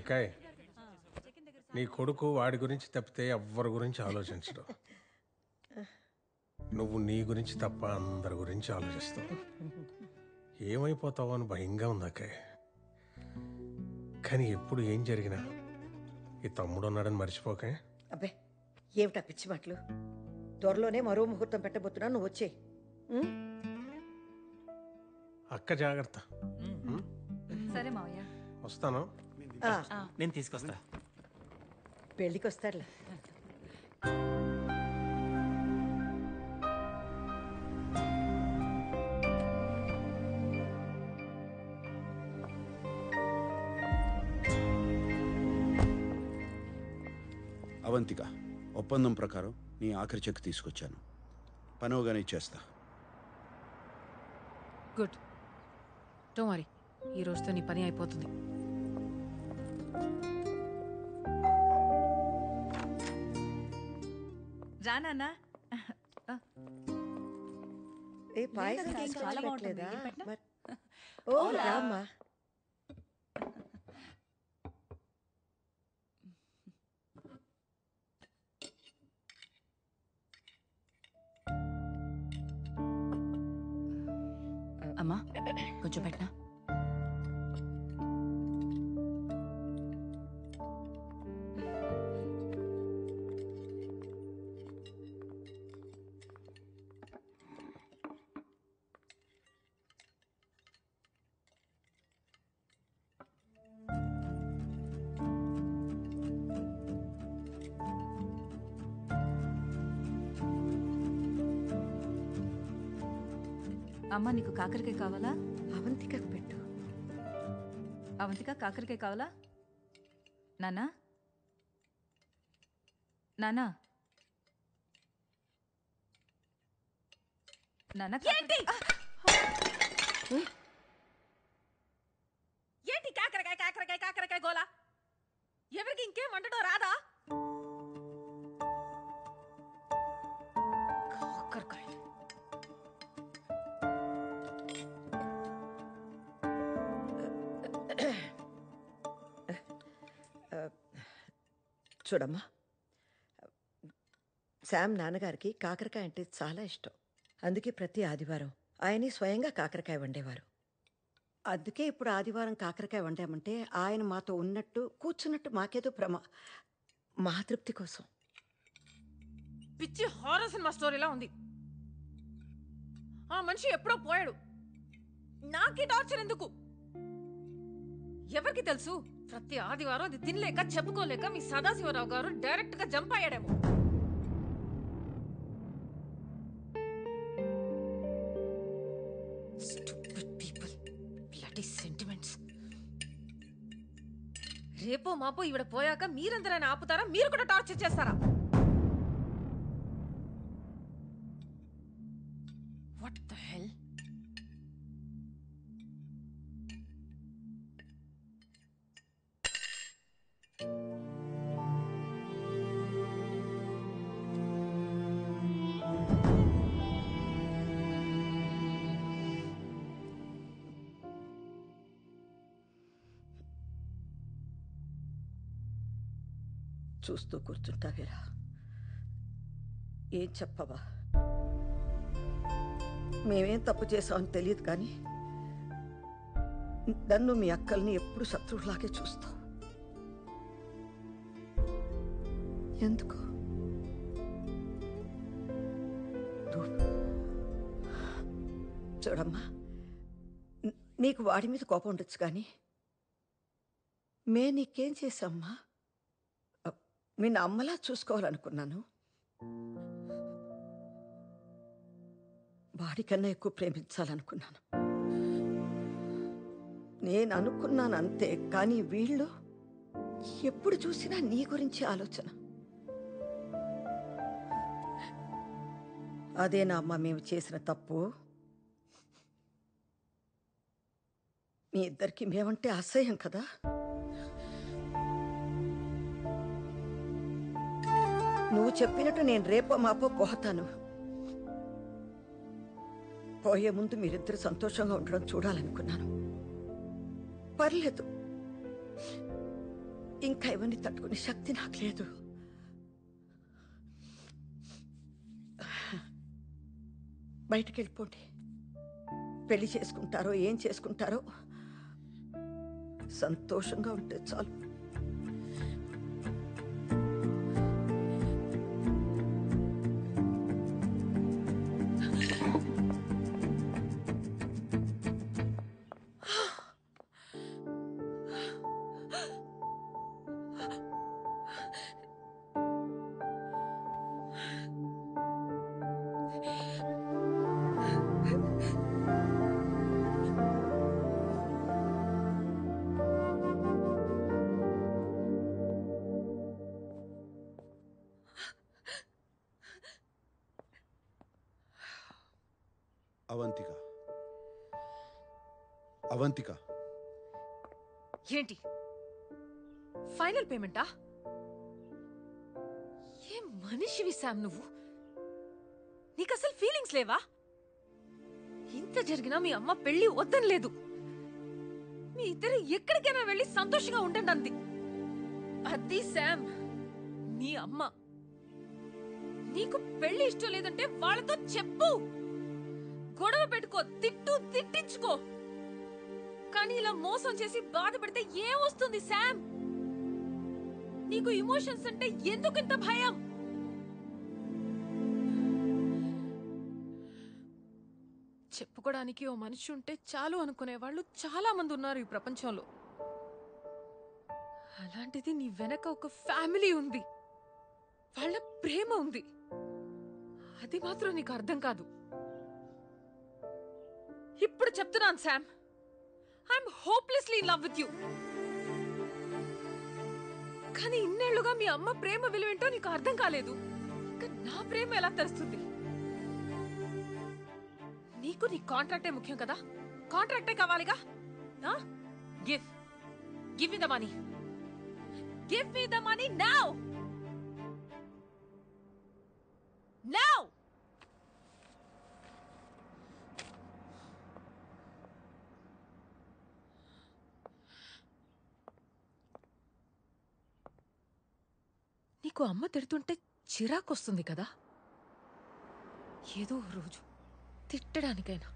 అక్కాయ్, నీ కొడుకు వాడి గురించి తప్పితే ఎవ్వరి గురించి ఆలోచించడు. నువ్వు నీ గురించి తప్ప అందరి గురించి ఆలోచిస్తావు. ఏమైపోతావో అని భయంగా ఉంది అక్కాయ్. కానీ ఎప్పుడు ఏం జరిగినా ఈ తమ్ముడు ఉన్నాడని మర్చిపోకే. అబ్బే ఏమిటా పిచ్చి మాటలు. త్వరలోనే మరో ముహూర్తం పెట్టబోతున్నా, నువ్వు వచ్చే. అక్క జాగ్రత్త. సరే మావయ్య, వస్తాను. నేను తీసుకొస్తా. పెళ్ళికి వస్తాడులే. అవంతిక, ఒప్పందం ప్రకారం నీ ఆఖరి చెక్ తీసుకొచ్చాను. పనవగానే ఇచ్చేస్తా. గుడ్. డోంట్ వరీ, ఈ రోజుతో నీ పని అయిపోతుంది. రానా? ఏ పాయసం చాలా తీసుకొచ్చలేదా? బాగుంటుంది. ఓ రామ్మా. అమ్మా కొంచెం పెట్టనా? అమ్మా, నీకు కాకరకాయ కావాలా? అవంతికకు పెట్టు. అవంతిక, కాకరకాయ కావాలా? నానా నానా నానా ఏంటి ఏంటి కాకరకాయ కాకరకాయ కాకరకాయ గోలా? ఎవరికి ఇంకేం వండడం రాదా? కాకరకాయ చూడమ్మా, శామ్ నాన్నగారికి కాకరకాయ అంటే చాలా ఇష్టం. అందుకే ప్రతి ఆదివారం ఆయనే స్వయంగా కాకరకాయ వండేవారు. అందుకే ఇప్పుడు ఆదివారం కాకరకాయ వండామంటే ఆయన మాతో ఉన్నట్టు కూర్చున్నట్టు మాకేదో మా తృప్తి కోసం. పిచ్చి హారర్ సినిమా స్టోరీలా ఉంది. ఆ మనిషి ఎప్పుడో పోయాడు. నాకే టార్చర్ ఎందుకు? ఎవరికి తెలుసు, ప్రతి ఆదివారం అది తినలేక చెప్పుకోలేక మీ సదాశివరావు గారు డైరెక్ట్ గా jump అయ్యాడేమో. Stupid people. Bloody sentiments. రేపో మాపో ఈవిడ పోయాక మీరందరైనా ఆపుతారా? మీరు కూడా టార్చర్ చేస్తారా? What the hell? చూస్తూ కూర్చుంటావేరా? ఏం చెప్పవా? మేమేం తప్పు చేసామని తెలియదు, కానీ నన్ను మీ అక్కల్ని ఎప్పుడు శత్రువులాగే చూస్తావు. ఎందుకు? చూడమ్మా, నీకు వాడి మీద కోపం ఉండొచ్చు, కానీ నీకేం చేశామ్మా? నిన్ను అమ్మలా చూసుకోవాలనుకున్నాను. వాడికన్నా ఎక్కువ ప్రేమించాలనుకున్నాను. నేను అనుకున్నాను అంతే, కానీ వీళ్ళు ఎప్పుడు చూసినా నీ గురించి ఆలోచన. అదేనా అమ్మ మేము చేసిన తప్పు? మీ ఇద్దరికి మేమంటే అసహ్యం కదా? నువ్వు చెప్పినట్టు నేను రేపో మాపో పోతాను. పోయే ముందు మీరిద్దరు సంతోషంగా ఉండడం చూడాలనుకున్నాను. పర్లేదు, ఇంకా ఇవన్నీ తట్టుకునే శక్తి నాకు లేదు. బయటికి వెళ్ళిపోండి. పెళ్లి చేసుకుంటారో ఏం చేసుకుంటారో సంతోషంగా ఉంటే చాలు. అవంతిక, అవంతిక, ఏంటి ఫైనల్ పేమెంటా? ఏం మనిషివి శామ్ నువ్వు? నీకు అసలు ఫీలింగ్స్ లేవా? ఇంత జరిగినా మీ అమ్మ పెళ్లి వద్దని లేదు. మీ ఇద్దరు ఎక్కడికైనా వెళ్ళి సంతోషంగా ఉండండి అంది. అది శామ్ మీ అమ్మ. నీకు పెళ్లి ఇష్టం లేదంటే వాళ్ళతో చెప్పు, గొడవ పెట్టుకో, తిట్టించుకో. కానీ ఇలా మోసం చేసి బాధ పెడితే ఏమొస్తుంది శామ్? నీకు ఇమోషన్స్ అంటే ఎందుకు ఇంత భయం? చెప్పుకోవడానికి ఓ మనిషి ఉంటే చాలు అనుకునే వాళ్ళు చాలా మంది ఉన్నారు ఈ ప్రపంచంలో. అలాంటిది నీ వెనక ఒక ఫ్యామిలీ ఉంది, వాళ్ళ ప్రేమ ఉంది. అది మాత్రం నీకు అర్థం కాదు. ఇప్పుడు చెప్తున్నాను Sam, I'm hopelessly in love with you. కానీ ఇన్నేళ్లుగా మీ అమ్మ ప్రేమ విలువేంటో నీకు అర్థం కాలేదు. ఇంకా నా ప్రేమ ఎలా తెలుస్తుంది? నీకు నీ కాంట్రాక్టే ముఖ్యం కదా? కాంట్రాక్టే కావాలిగా. Give me the money. Give me the money now. Now. నీకు అమ్మ తిడుతుంటే చిరాకొస్తుంది కదా? ఏదో రోజు తిట్టడానికైనా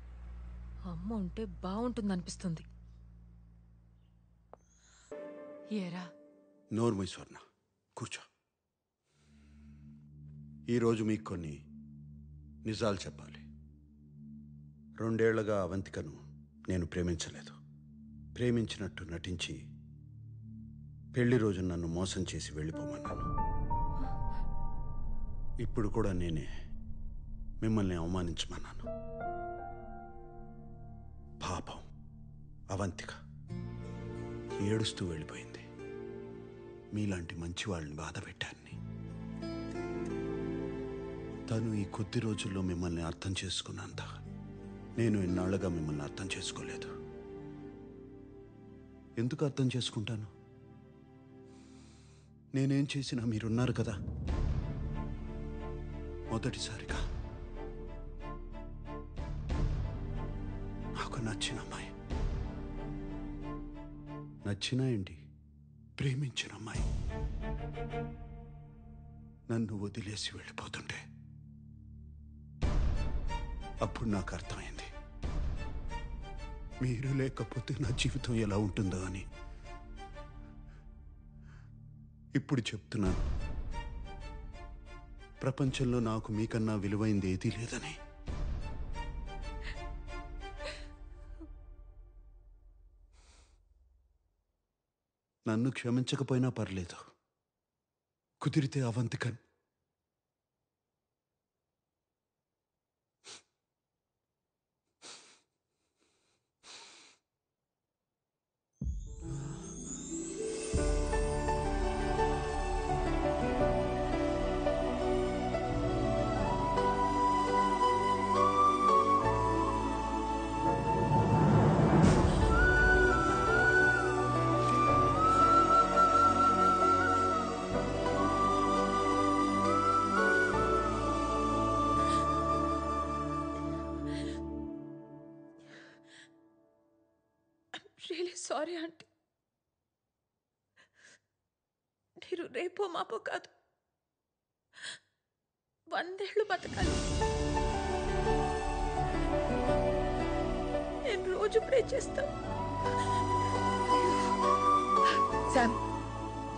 అమ్మ ఉంటే బాగుంటుందనిపిస్తుంది. ఏరా? నోర్మై స్వర్ణ, కూర్చో. ఈరోజు మీకు కొన్ని నిజాలు చెప్పాలి. 2 ఏళ్లుగా అవంతికను నేను ప్రేమించలేదు. ప్రేమించినట్టు నటించి పెళ్లి రోజు నన్ను మోసం చేసి వెళ్ళిపోమన్నాను. ఇప్పుడు కూడా నేనే మిమ్మల్ని అవమానించమన్నాను. పాపం అవంతిక ఏడుస్తూ వెళ్ళిపోయింది. మీలాంటి మంచి వాళ్ళని బాధ పెట్టాన్ని. తను ఈ కొద్ది రోజుల్లో మిమ్మల్ని అర్థం చేసుకున్నంత నేను ఇన్నాళ్లుగా మిమ్మల్ని అర్థం చేసుకోలేదు. ఎందుకు అర్థం చేసుకుంటాను? నేనేం చేసినా మీరున్నారు కదా. మొదటిసారిగా నాకు నచ్చిన అమ్మాయి, నచ్చిన ఏంటి, ప్రేమించిన అమ్మాయి నన్ను వదిలేసి వెళ్ళిపోతుంటే అప్పుడు నాకు అర్థమైంది మీరు లేకపోతే నా జీవితం ఎలా ఉంటుందో అని. ఇప్పుడు చెప్తున్నాను, ప్రపంచంలో నాకు మీకన్నా విలువైంది ఏదీ లేదని. నన్ను క్షమించకపోయినా పర్లేదు, కుదిరితే అవంతికన్ రియలీ సారీ ఆంటీ. మీరు రేపో మాపో కాదు, 100 ఏళ్ళు బతకాలి. నేను రోజు ప్రే చేస్తాను. శామ్,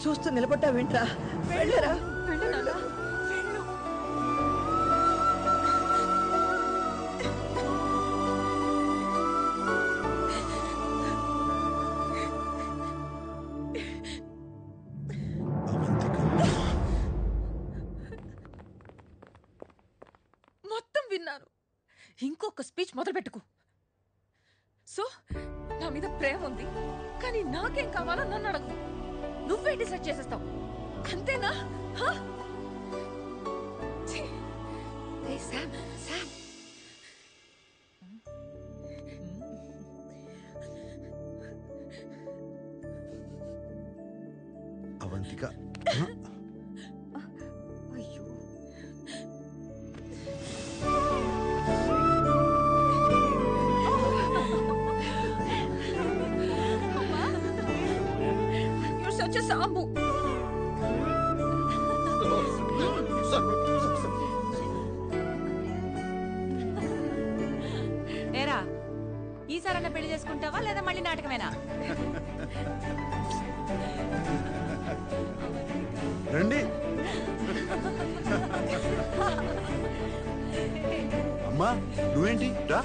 చూస్తూ నిలబడ్డా వింట్రా, వెళ్ళరా. వెళ్ళు నాన్న, వెళ్ళు. మొత్తం విన్నాను. ఇంకొక స్పీచ్ మొదలు పెట్టుకో. సో నా మీద ప్రేమ ఉంది, కానీ నాకేం కావాలో నన్ను అడగు. నువ్వే డిసైడ్ చేసేస్తావు, అంతేనా? Sam, Sam. అవంతిక అయ్యో, You're such a Sambu. ఏరా ఈసారన్నా పెళ్లి చేసుకుంటావా లేదా మళ్ళీ నాటకమేనా? రండి. అమ్మా నువ్వేంటి రా.